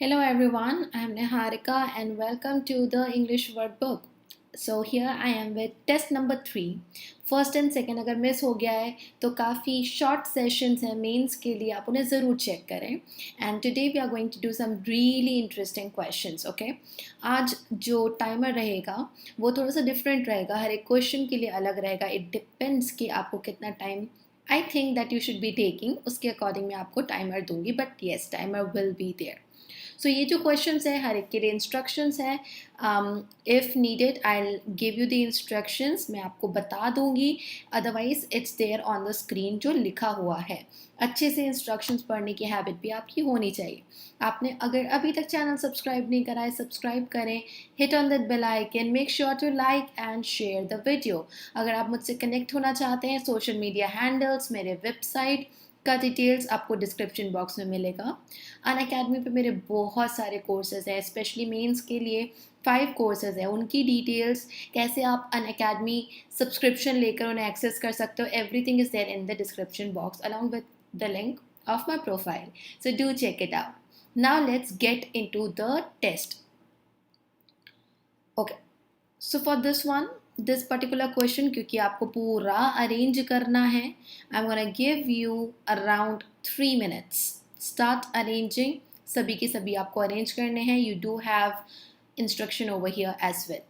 Hello everyone, I am Niharika and welcome to the English Word Book. So here I am with test number 3. First and second अगर miss हो गया है तो काफ़ी short sessions हैं mains के लिए, आप उन्हें ज़रूर चेक करें. And today we are going to do some really interesting questions. Okay, आज जो टाइमर रहेगा वो थोड़ा सा डिफरेंट रहेगा, हर एक क्वेश्चन के लिए अलग रहेगा. इट डिपेंड्स कि आपको कितना time I think that you should be taking, उसके अकॉर्डिंग मैं आपको टाइमर दूंगी. But yes, timer will be there. So ये जो क्वेश्चंस है हर एक के लिए इंस्ट्रक्शंस है. If needed I give you the instructions, मैं आपको बता दूंगी, otherwise it's there on the screen जो लिखा हुआ है. अच्छे से इंस्ट्रक्शंस पढ़ने की हैबिट भी आपकी होनी चाहिए. आपने अगर अभी तक चैनल सब्सक्राइब नहीं करा है, सब्सक्राइब करें, hit on that bell icon, make sure to like and share the video. अगर आप मुझसे कनेक्ट होना चाहते हैं, सोशल मीडिया हैंडल्स, मेरे वेबसाइट का डिटेल्स आपको डिस्क्रिप्शन बॉक्स में मिलेगा. अनअकैडमी पे मेरे बहुत सारे कोर्सेज हैं, स्पेशली मेंस के लिए 5 कोर्सेज हैं. उनकी डिटेल्स, कैसे आप अनअकैडमी सब्सक्रिप्शन लेकर उन्हें एक्सेस कर सकते हो, everything is there in the description box along with the link of my profile. So do check it out. Now let's get into the test. Okay. So for this particular question, क्योंकि आपको पूरा arrange करना है, I'm gonna give you around 3 minutes. Start arranging. सभी के सभी आपको arrange करने हैं. You do have instruction over here as well.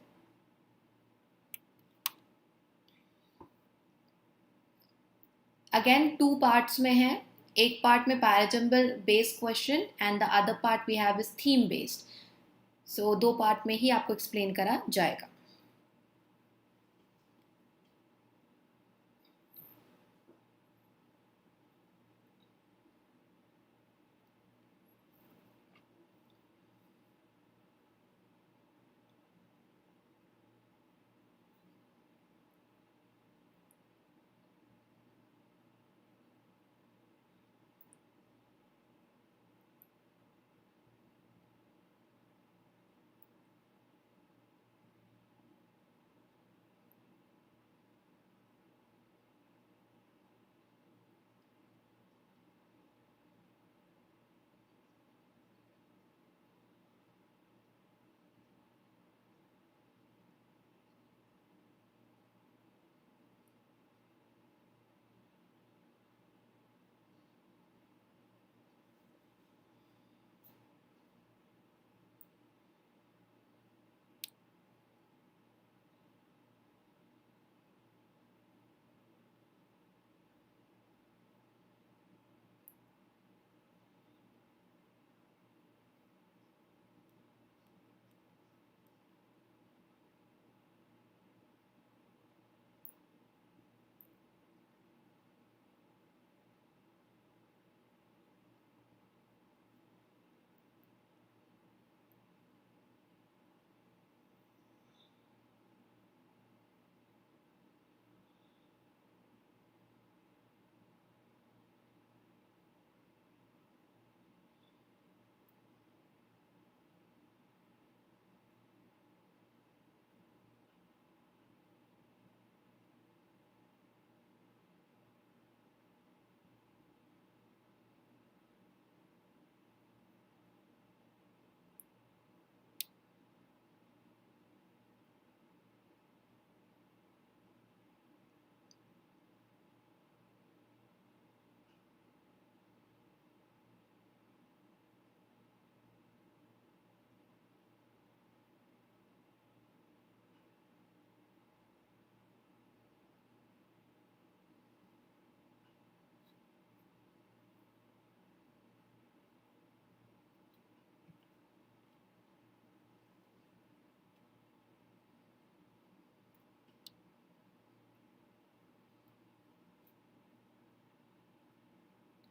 Again 2 parts में है. एक पार्ट में parajumble based question and the other part we have is theme based. So 2 part में ही आपको एक्सप्लेन करा जाएगा.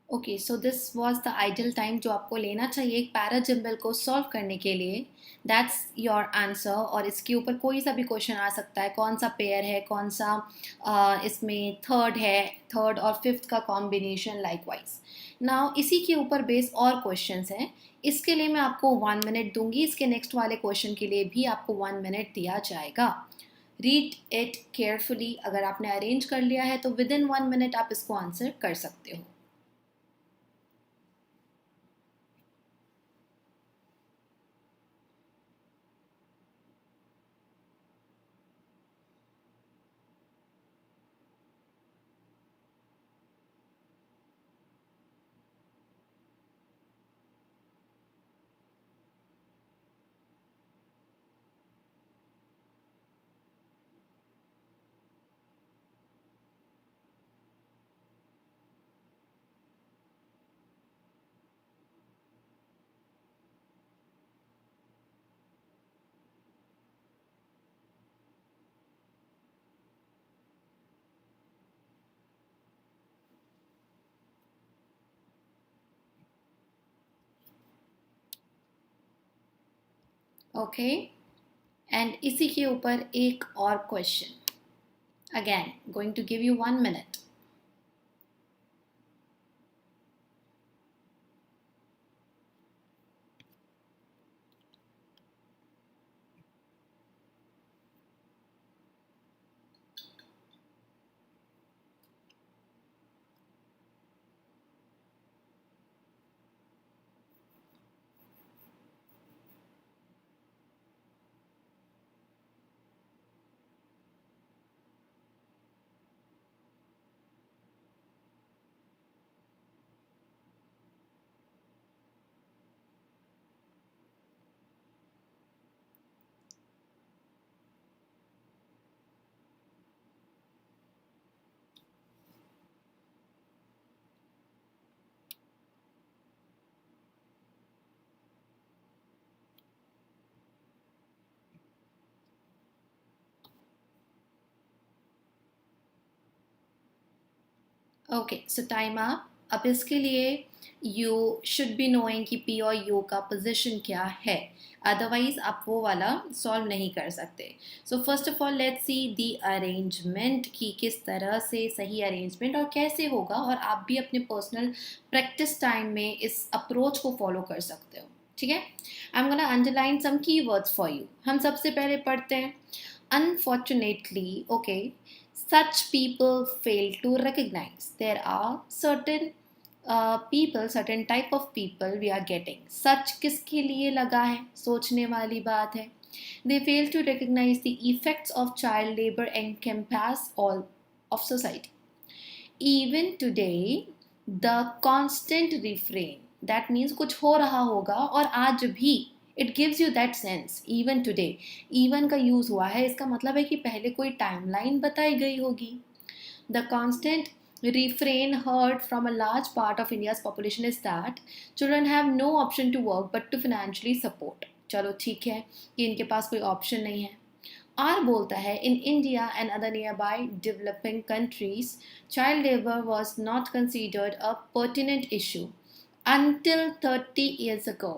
Okay, so this was the ideal time जो आपको लेना चाहिए एक पैराजम्बल को सॉल्व करने के लिए. That's your answer. और इसके ऊपर कोई सा भी क्वेश्चन आ सकता है, कौन सा पेयर है, कौन सा इसमें थर्ड है, थर्ड और फिफ्थ का कॉम्बिनेशन लाइकवाइज. नाउ इसी के ऊपर बेस और क्वेश्चंस हैं. इसके लिए मैं आपको 1 मिनट दूंगी. इसके नेक्स्ट वाले क्वेश्चन के लिए भी आपको 1 मिनट दिया जाएगा. Read it carefully. अगर आपने अरेंज कर लिया है तो विद इन 1 मिनट आप इसको आंसर कर सकते हो. ओके, एंड इसी के ऊपर एक और question, again going to give you 1 minute. Okay, so time up. अब इसके लिए यू शुड बी नोइंग कि पी और यू का पोजिशन क्या है, अदरवाइज आप वो वाला सॉल्व नहीं कर सकते. So first of all let's see the arrangement की किस तरह से सही अरेंजमेंट और कैसे होगा, और आप भी अपने पर्सनल प्रैक्टिस टाइम में इस अप्रोच को फॉलो कर सकते हो. ठीक है, आई एम गोना अंडरलाइन सम की वर्ड्स फॉर यू. हम सबसे पहले पढ़ते हैं unfortunately, okay, such people fail to recognize. There are certain people, certain type of people we are getting. Such किसके लिए लगा है, सोचने वाली बात है. They fail to recognize the effects of child labor encompass all of society. Even today, the constant refrain, that means कुछ हो रहा होगा और आज भी, it gives you that sense. Even today, even का यूज हुआ है, इसका मतलब है कि पहले कोई टाइमलाइन बताई गई होगी. The constant refrain heard from a large part of India's population is that children have no option to work but to financially support. चलो ठीक है कि इनके पास कोई ऑप्शन नहीं है. आर बोलता है इन India and other near by developing countries child labour was not considered a pertinent issue until 30 years ago.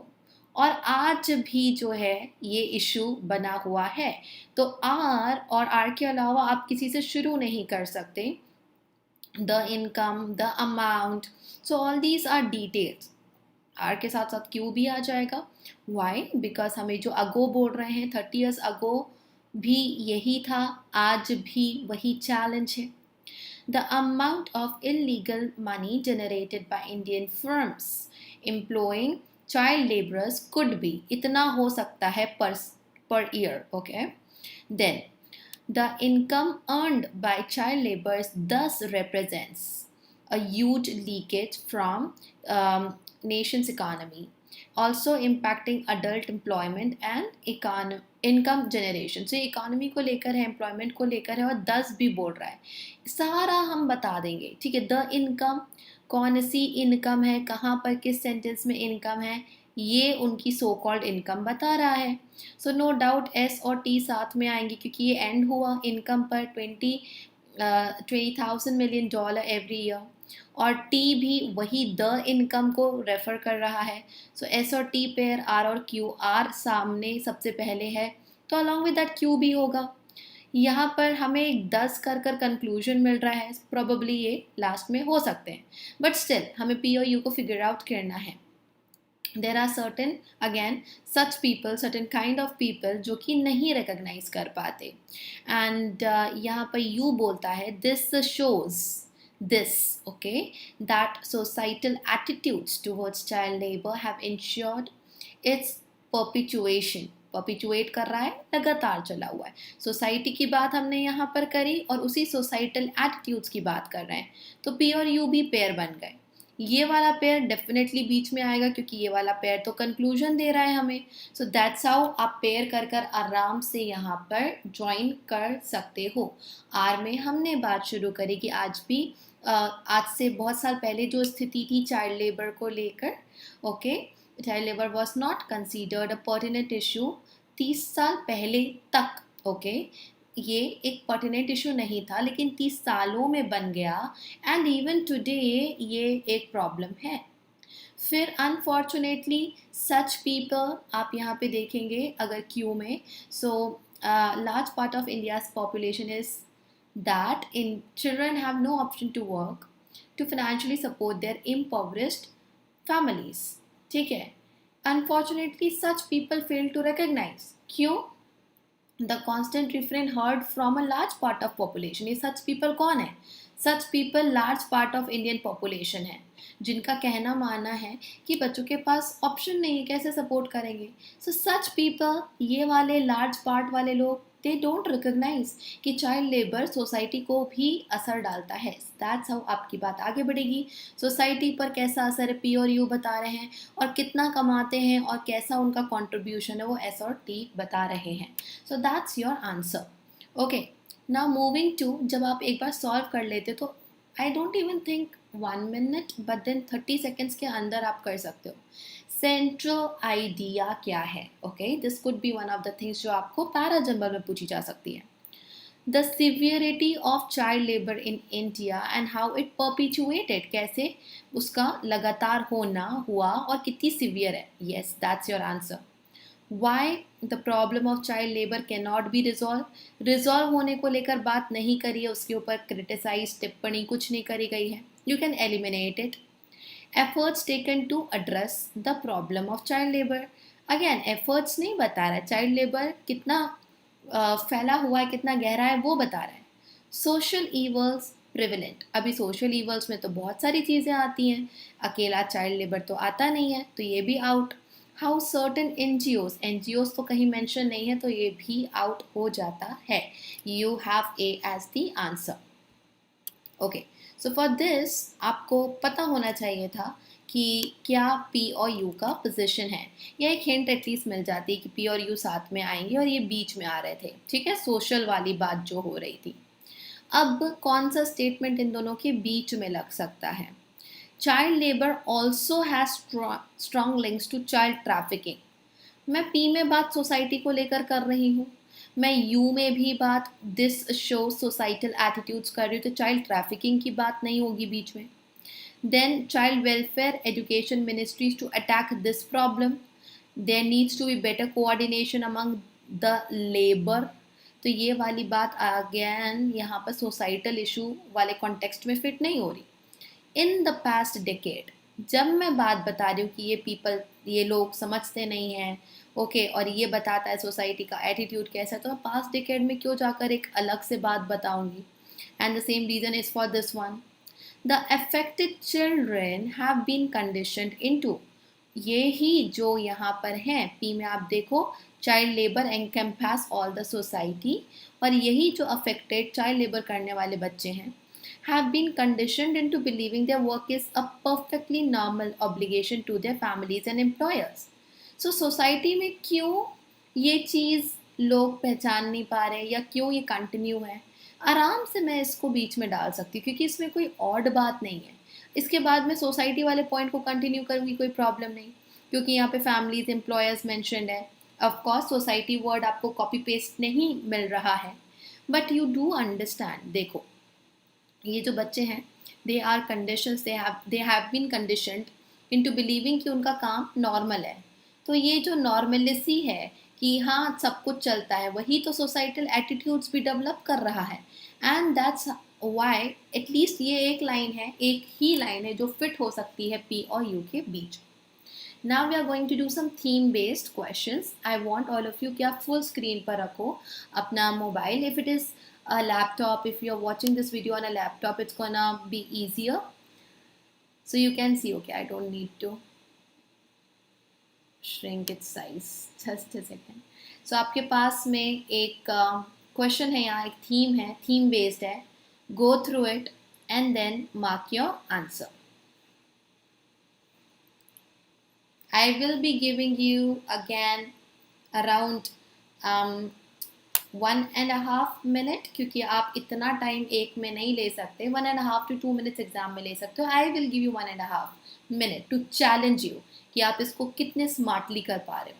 और आज भी जो है ये इशू बना हुआ है. तो आर और आर के अलावा आप किसी से शुरू नहीं कर सकते. The income, the amount, so all these are details. R के साथ साथ क्यू भी आ जाएगा. वाई? बिकॉज हमें जो अगो बोल रहे हैं 30 years अगो भी यही था, आज भी वही चैलेंज है. The amount of illegal money generated by Indian firms employing child laborers could be, इतना हो सकता है per year. Okay, then the income earned by child laborers thus represents a huge leakage from nation's economy, also impacting adult employment and income generation. So economy को लेकर है, employment को लेकर है, और 10 भी बोल रहा है. सारा हम बता देंगे. ठीक है, द इनकम, कौन सी इनकम है, कहाँ पर किस सेंटेंस में इनकम है, ये उनकी सो कॉल्ड इनकम बता रहा है. सो नो डाउट एस और टी साथ में आएंगे क्योंकि ये एंड हुआ इनकम पर 20,000 million dollar एवरी ईयर, और टी भी वही द इनकम को रेफर कर रहा है. सो एस और टी पेयर आर और क्यू, आर सामने सबसे पहले है तो अलॉन्ग विद दैट क्यू भी होगा. यहाँ पर हमें 10 कर कंक्लूजन मिल रहा है, प्रोबेबली ये लास्ट में हो सकते हैं, बट स्टिल हमें पी और यू को फिगर आउट करना है. There are certain again such people, certain kind of people जो कि नहीं रिकग्नाइज कर पाते. एंड यहाँ पर यू बोलता है this shows this, okay, that societal attitudes towards child labor have ensured its perpetuation. परपिचुएट कर रहा है, लगातार चला हुआ है. सोसाइटी की बात हमने यहाँ पर करी और उसी सोसाइटल एटीट्यूड्स की बात कर रहे हैं. तो पी और यू भी पेयर बन गए. ये वाला पेयर डेफिनेटली बीच में आएगा क्योंकि ये वाला पेयर तो कंक्लूजन दे रहा है हमें. सो दैट्स हाउ आप पेयर कर आराम से यहाँ पर ज्वाइन कर सकते हो. आर में हमने बात शुरू करी कि आज भी आज से बहुत साल पहले जो स्थिति थी चाइल्ड लेबर को लेकर, okay, child labour was not considered a pertinent issue. 30 साल पहले तक, ओके, ये एक पर्टिनेंट इशू नहीं था, लेकिन 30 सालों में बन गया. एंड इवन टुडे ये एक प्रॉब्लम है. फिर अनफॉर्चुनेटली सच पीपल आप यहाँ पे देखेंगे अगर क्यू में, so large part of India's population is that in children have no option to work to financially support their impoverished families. ठीक है, unfortunately such people fail to recognize. क्यों? The constant refrain heard from a large part of population. ये such people कौन है? Such people large part of Indian population है, जिनका कहना मानना है कि बच्चों के पास ऑप्शन नहीं है, कैसे सपोर्ट करेंगे. सो सच पीपल, ये वाले लार्ज पार्ट वाले लोग, दे डोंट रिकग्नाइज कि चाइल्ड लेबर सोसाइटी को भी असर डालता है. दैट्स हाउ आपकी बात आगे बढ़ेगी. सोसाइटी पर कैसा असर है, पी और यू बता रहे हैं, और कितना कमाते हैं और कैसा उनका कॉन्ट्रीब्यूशन है, वो एस और टी बता रहे हैं. So that's your answer. Okay, now moving to, जब आप एक बार सॉल्व कर लेते तो I don't even think 1 minute but then 30 seconds के अंदर आप कर सकते हो. सेंट्रल आइडिया क्या है? Okay, this could be one of the things जो आपको पैरा जनरल में पूछी जा सकती है. The severity of child labour in India and how it perpetuated. कैसे उसका लगातार होना हुआ और कितनी सिवियर है. Yes, that's your answer. Why the problem of child labour can not be resolve. Resolve होने को लेकर बात नहीं करी है, उसके ऊपर क्रिटिसाइज टिप्पणी कुछ नहीं करी गई है. You can eliminate it. Efforts taken to address the problem of child labour. Again efforts नहीं बता रहा है, चाइल्ड लेबर कितना फैला हुआ है, कितना गहरा है, वो बता रहा है. Social evils prevalent. अभी सोशल ईवल्स में तो बहुत सारी चीज़ें आती हैं, अकेला चाइल्ड लेबर तो आता नहीं है, तो ये भी आउट. हाउ सर्टन एनजीओज तो कहीं मेंशन नहीं है, तो ये भी आउट हो जाता है. You have A as the answer. Okay, so for this आपको पता होना चाहिए था कि क्या पी और यू का पोजीशन है, या एक हिंट एटलीस्ट मिल जाती कि पी और यू साथ में आएंगे और ये बीच में आ रहे थे. ठीक है, सोशल वाली बात जो हो रही थी. अब कौन सा स्टेटमेंट इन दोनों के बीच में लग सकता है? Child labour also has strong links to child trafficking. मैं पी में बात सोसाइटी को लेकर कर रही हूँ, मैं यू में भी बात दिस शो सोसाइटल एटीट्यूड्स कर रही हूँ, तो चाइल्ड ट्रैफिकिंग की बात नहीं होगी बीच में. Then child welfare education ministries to attack this problem. There needs to be better coordination among the labour. तो ये वाली बात अगेन यहाँ पर सोसाइटल इशू वाले कॉन्टेक्स्ट में फिट नहीं हो रही. इन द पास्ट डेकेड, जब मैं बात बता रही हूँ कि ये लोग समझते नहीं हैं, ओके, और ये बताता है सोसाइटी का एटीट्यूड कैसा है, तो मैं पास्ट डेकेड में क्यों जाकर एक अलग से बात बताऊंगी. And the same reason is for this one. The affected children have been conditioned into. ये ही जो यहाँ पर हैं पी में आप देखो, child labour encompass all the society, और यही जो अफेक्टेड चाइल्ड लेबर करने वाले बच्चे हैं have been conditioned into believing their work is a perfectly normal obligation to their families and employers. So society में क्यों ये चीज़ लोग पहचान नहीं पा रहे, या क्यों ये कंटिन्यू है? आराम से मैं इसको बीच में डाल सकती हूँ, क्योंकि इसमें कोई ऑड बात नहीं है. इसके बाद मैं सोसाइटी वाले पॉइंट को कंटिन्यू करूँगी, कोई प्रॉब्लम नहीं, क्योंकि यहाँ पे फैमिलीज एम्प्लॉयर्स मैंशनड है. ऑफकोर्स सोसाइटी वर्ड आपको कॉपी पेस्ट नहीं मिल रहा है, बट यू डू अंडरस्टैंड. देखो, ये जो बच्चे हैं, they are condition, they have been conditioned into believing कि उनका काम नॉर्मल है. तो ये जो नॉर्मलिसी है कि हाँ सब कुछ चलता है, वही तो सोसाइटल एटीट्यूड्स भी डेवलप कर रहा है. एंड दैट्स वाई एटलीस्ट ये एक लाइन है, एक ही लाइन है जो फिट हो सकती है पी और यू के बीच. Now we are going to do some theme based questions. I want all of you कि आप फुल स्क्रीन पर रखो अपना mobile. If it is a laptop, if you're watching this video on a laptop, it's gonna be easier, so you can see. Okay, I don't need to shrink its size, just a second. So आपके पास में एक question है, यहाँ एक theme है, theme based है. go through it and then mark your answer. I will be giving you again around 1.5 minute, क्योंकि आप इतना टाइम एक में नहीं ले सकते. 1.5 to 2 minutes एग्जाम में ले सकते हो. I will give you 1.5 minute to challenge you कि आप इसको कितने स्मार्टली कर पा रहे हो.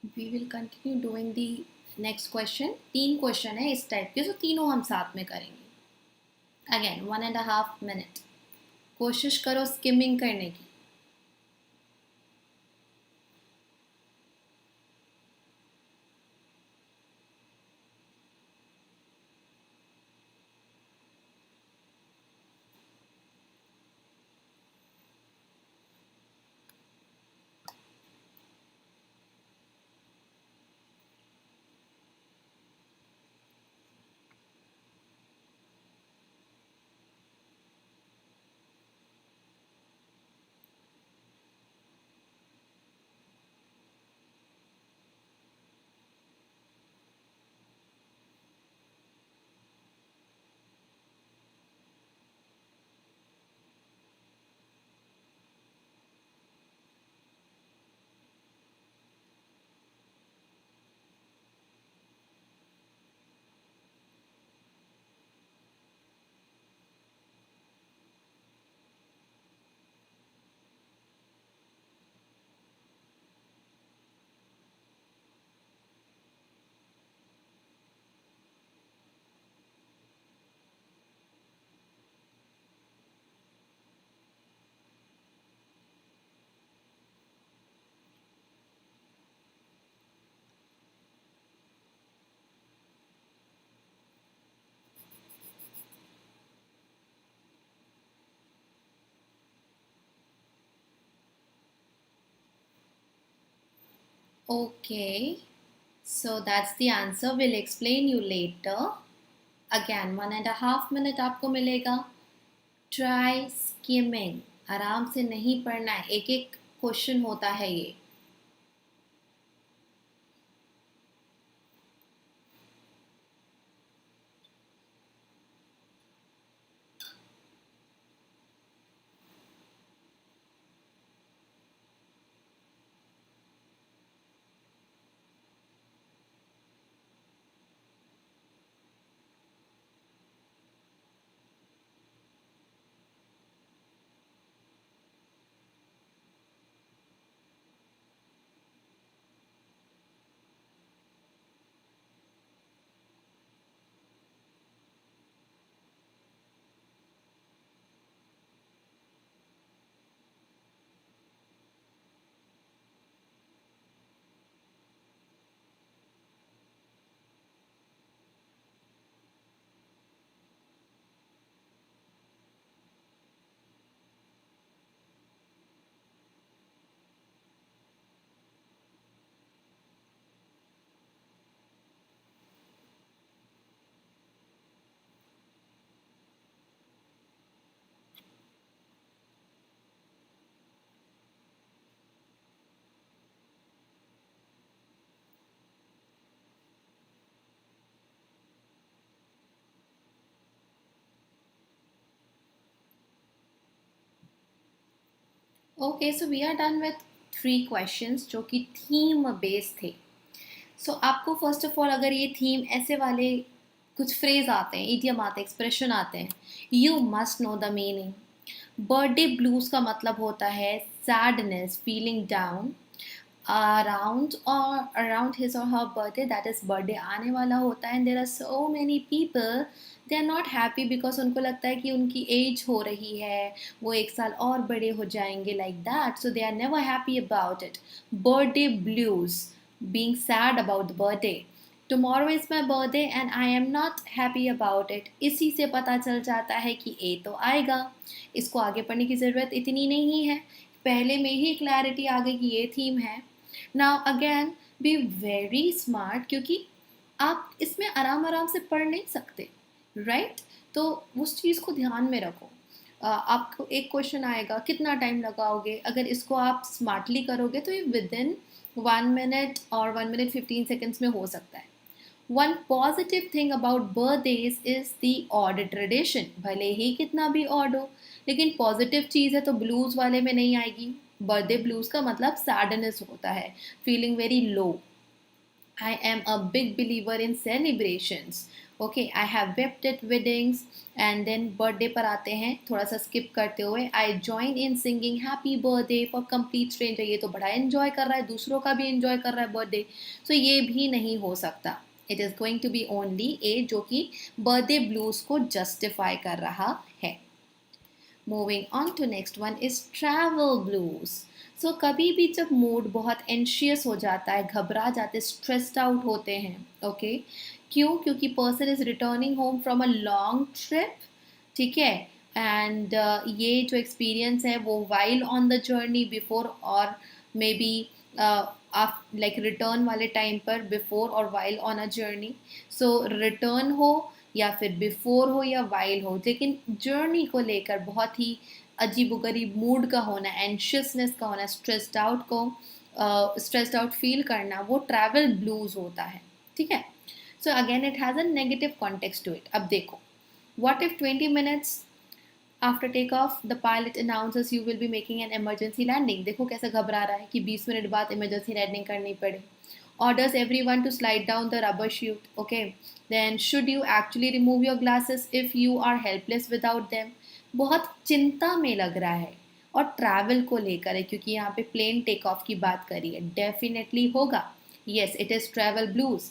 We will continue doing the next question. 3 question है इस टाइप के, तो तीनों हम साथ में करेंगे. Again 1.5 minute. कोशिश करो स्किमिंग करने की. Okay, so that's the answer. We'll explain you later. Again 1.5 minute आपको मिलेगा. Try skimming. आराम से नहीं पढ़ना है, एक एक क्वेश्चन होता है ये. Okay, so we are done with 3 questions जो कि थीम बेस्ड थे. सो आपको फर्स्ट ऑफ ऑल अगर ये थीम ऐसे वाले कुछ फ्रेज आते हैं, इडियम आते हैं, एक्सप्रेशन आते हैं, you must know the meaning. Birthday blues का मतलब होता है sadness, feeling down around his or her birthday, that is birthday आने वाला होता है. and there are so many people, they are not happy because उनको लगता है कि उनकी एज हो रही है, वो 1 साल और बड़े हो जाएंगे, like that, so they are never happy about it. Birthday blues, being sad about the birthday. Tomorrow is my birthday and I am not happy about it. इसी से पता चल जाता है कि ए तो आएगा. इसको आगे पढ़ने की ज़रूरत इतनी नहीं है, पहले में ही क्लैरिटी आ गई कि ये थीम है. Now again be very smart, क्योंकि आप इसमें आराम आराम से पढ़ नहीं सकते, राइट? तो उस चीज़ को ध्यान में रखो. आपको एक क्वेश्चन आएगा, कितना टाइम लगाओगे? अगर इसको आप स्मार्टली करोगे तो ये विद इन 1 minute और 1 minute 15 seconds में हो सकता है. One positive thing about birthdays is the odd tradition. भले ही कितना भी ऑड हो, लेकिन पॉजिटिव चीज़ है तो ब्लूज वाले में नहीं आएगी. बर्थडे ब्लूज का मतलब सैडनेस होता है, feeling very low. I am a big believer in celebrations. Okay, I have wept at weddings, and then birthday पर आते हैं थोड़ा सा स्किप करते हुए, I join in singing happy birthday for complete stranger. ये तो बड़ा एंजॉय कर रहा है, दूसरों का भी एंजॉय कर रहा है बर्थडे, सो ये भी नहीं हो सकता। It is going to be only a जो कि बर्थडे ब्लूज को जस्टिफाई कर रहा है। Moving on to next one is travel blues. So कभी भी जब मूड बहुत एंशियस हो जाता है, घबरा जाते, स्ट्रेस्ड आउट होते हैं, ओके क्यों? क्योंकि person is returning home from a long trip, ठीक है, एंड ये जो एक्सपीरियंस है वो while on the journey, before और मे बी आप लाइक रिटर्न वाले टाइम पर, बिफोर और while on a journey. So return हो या फिर बिफोर हो या वाइल हो, लेकिन जर्नी को लेकर बहुत ही अजीबोगरीब मूड का होना, एंशियसनेस का होना, स्ट्रेस्ड आउट फील करना, वो ट्रैवल ब्लूज होता है, ठीक है। So again it has a negative context to it. अब देखो, what if 20 minutes after take off the pilot announces you will be making an emergency landing. देखो कैसे घबरा रहा है कि 20 मिनट बाद इमरजेंसी लैंडिंग करनी पड़े। Orders everyone to slide down the rubber chute. Okay, then should you actually remove your glasses if you are helpless without them? बहुत चिंता में लग रहा है और ट्रैवल को लेकर है, क्योंकि यहाँ पे प्लेन टेक ऑफ की बात करी है, डेफिनेटली होगा। Yes, it is travel blues.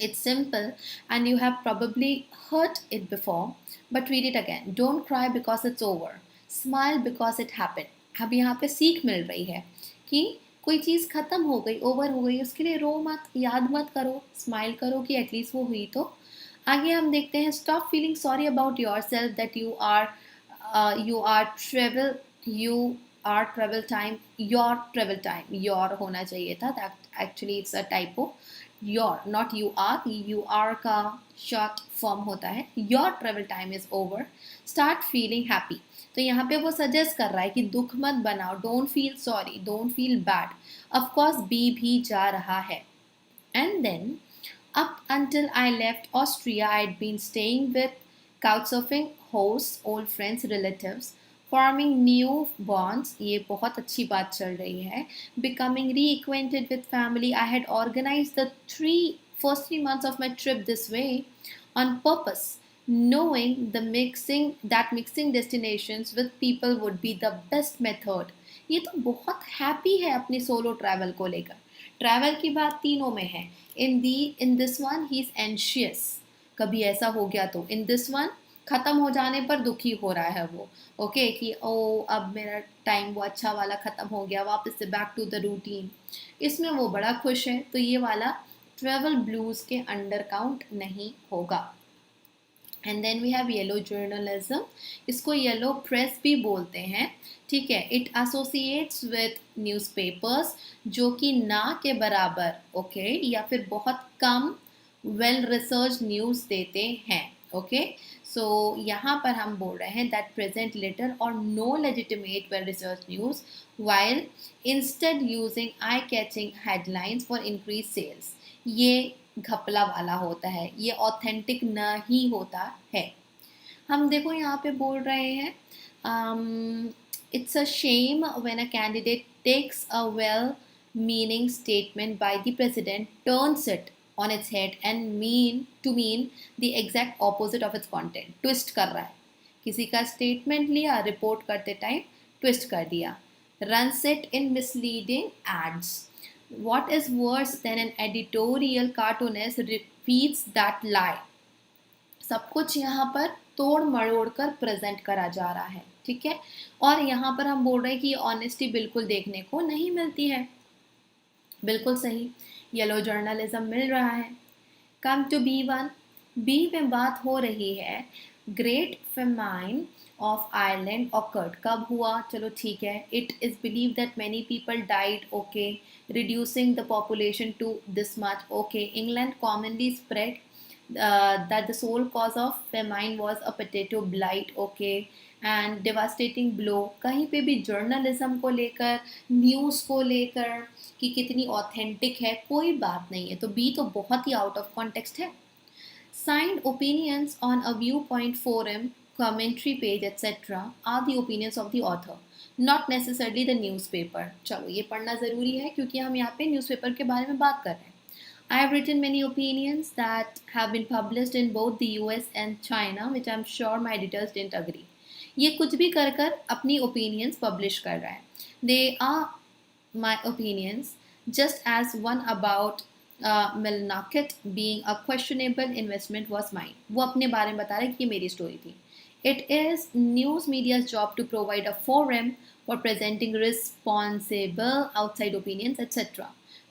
It's simple and you have probably heard it before, but read it again. Don't cry because it's over. Smile because it happened. अब यहाँ पे सीख मिल रही है कि कोई चीज़ ख़त्म हो गई, ओवर हो गई, उसके लिए रो मत, याद मत करो, स्माइल करो कि एटलीस्ट वो हुई तो। आगे हम देखते हैं, stop feeling sorry about yourself that you are travel you are travel time, your होना चाहिए था, that actually it's a typo. Your not you are का शॉर्ट फॉर्म होता है। Your travel time is over, start feeling happy. तो यहाँ पे वो सजेस्ट कर रहा है कि दुख मत बनाओ, don't feel sorry, don't feel bad. Of course B भी जा रहा है। And then up until I left Austria, I'd been staying with couchsurfing hosts, old friends, relatives, forming new bonds. ये बहुत अच्छी बात चल रही है. Becoming reacquainted with family. I had organized the first 3 months of my trip this way on purpose, knowing mixing destinations with people would be the best method. ये तो बहुत हैप्पी है अपनी सोलो ट्रैवल को लेकर। ट्रैवल की बात तीनों में है। In this one he is anxious, कभी ऐसा हो गया तो। इन दिस वन खत्म हो जाने पर दुखी हो रहा है वो, ओके कि ओ अब मेरा टाइम वो अच्छा वाला खत्म हो गया, वापस से बैक टू द रूटीन। इसमें वो बड़ा खुश है, तो ये वाला ट्रैवल ब्लूज के अंडर काउंट नहीं होगा। And then we have yellow journalism, इसको येलो प्रेस भी बोलते हैं, ठीक है। इट एसोसिएट्स विथ न्यूज़पेपर्स जो कि ना के बराबर, ओके, या फिर बहुत कम वेल रिसर्च न्यूज़ देते हैं, ओके। सो यहाँ पर हम बोल रहे हैं दैट प्रेजेंट लिटिल और no legitimate well research news while instead using eye catching headlines for increase sales. ये घपला वाला होता है, ये ऑथेंटिक नहीं होता है। हम देखो यहाँ पे बोल रहे हैं it's a shame when a candidate takes a well meaning statement by the president, turns it on its head and mean the exact opposite of its content. Twist कर रहा है, किसी का स्टेटमेंट लिया, रिपोर्ट करते टाइम ट्विस्ट कर दिया। Runs it in misleading ads. What is worse than an editorial cartoonist repeats that lie? सब कुछ यहाँ पर तोड़ मरोड़ कर प्रेजेंट करा जा रहा है, ठीक है। और यहाँ पर हम बोल रहे हैं कि ऑनेस्टी बिल्कुल देखने को नहीं मिलती है। बिल्कुल सही, येलो जर्नलिज्म मिल रहा है। कम टू B1, बी में बात हो रही है great famine of Ireland occurred. कब हुआ? चलो ठीक है। It is believe that many people died, okay, reducing the population to this much, okay. England commonly spread that the sole cause of famine was a potato blight, okay, and devastating blow। कहीं पे भी journalism को लेकर, news को लेकर कि कितनी authentic है, कोई बात नहीं है, तो बी तो बहुत ही आउट ऑफ कॉन्टेक्स्ट है। Signed opinions on a viewpoint forum, commentary page, etc. are the opinions of the author, not necessarily the newspaper। चलो ये पढ़ना ज़रूरी है क्योंकि हम यहाँ पे न्यूज़पेपर के बारे में बात कर रहे हैं। I have written many opinions that have been published in both the US and China, which I'm sure my editors didn't agree. ये कुछ भी कर कर अपनी opinions publish कर रहा है. They are my opinions, just as one about Millnocket being a questionable investment was mine. वो अपने बारे में बता रहे कि ये मेरी स्टोरी थी. It is news media's job to provide a forum for presenting responsible outside opinions, etc.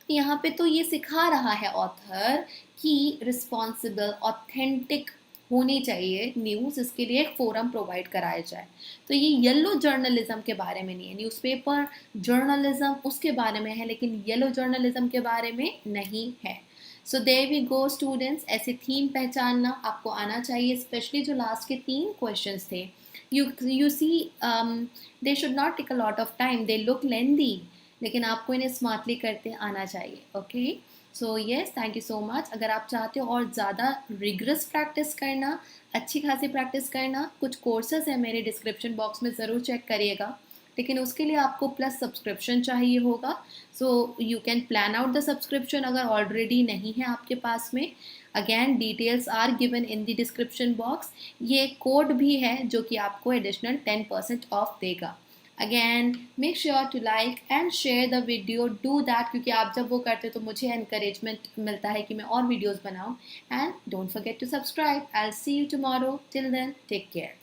तो यहाँ पे तो ये सिखा रहा है ऑथर कि रिस्पॉन्सिबल ऑथेंटिक होनी चाहिए न्यूज़, इसके लिए एक फोरम प्रोवाइड कराया जाए. तो ये येलो जर्नलिज्म के बारे में नहीं है. न्यूज़पेपर जर्नलिज्म उसके बारे में है, लेकिन येलो जर्नलिज्म के बारे में नहीं है. So there we go students, ऐसे थीम पहचानना आपको आना चाहिए, स्पेशली जो लास्ट के 3 क्वेश्चंस थे. You see they should not take a lot of time, they look lengthy, लेकिन आपको इन्हें स्मार्टली करते आना चाहिए. Okay, so yes, thank you so much. अगर आप चाहते हो और ज़्यादा रिगरस प्रैक्टिस करना, अच्छी खासी प्रैक्टिस करना, कुछ कोर्सेज हैं मेरे डिस्क्रिप्शन बॉक्स में, ज़रूर चेक करिएगा. लेकिन उसके लिए आपको प्लस सब्सक्रिप्शन चाहिए होगा. So you can plan out the subscription अगर ऑलरेडी नहीं है आपके पास में. Again details are given in the description box. ये कोड भी है जो कि आपको एडिशनल 10% ऑफ देगा. Again make sure to like and share the video, do that, क्योंकि आप जब वो करते हो तो मुझे एनकरेजमेंट मिलता है कि मैं और वीडियोज़ बनाऊँ. And don't forget to subscribe. I will see you tomorrow. Till then, take care.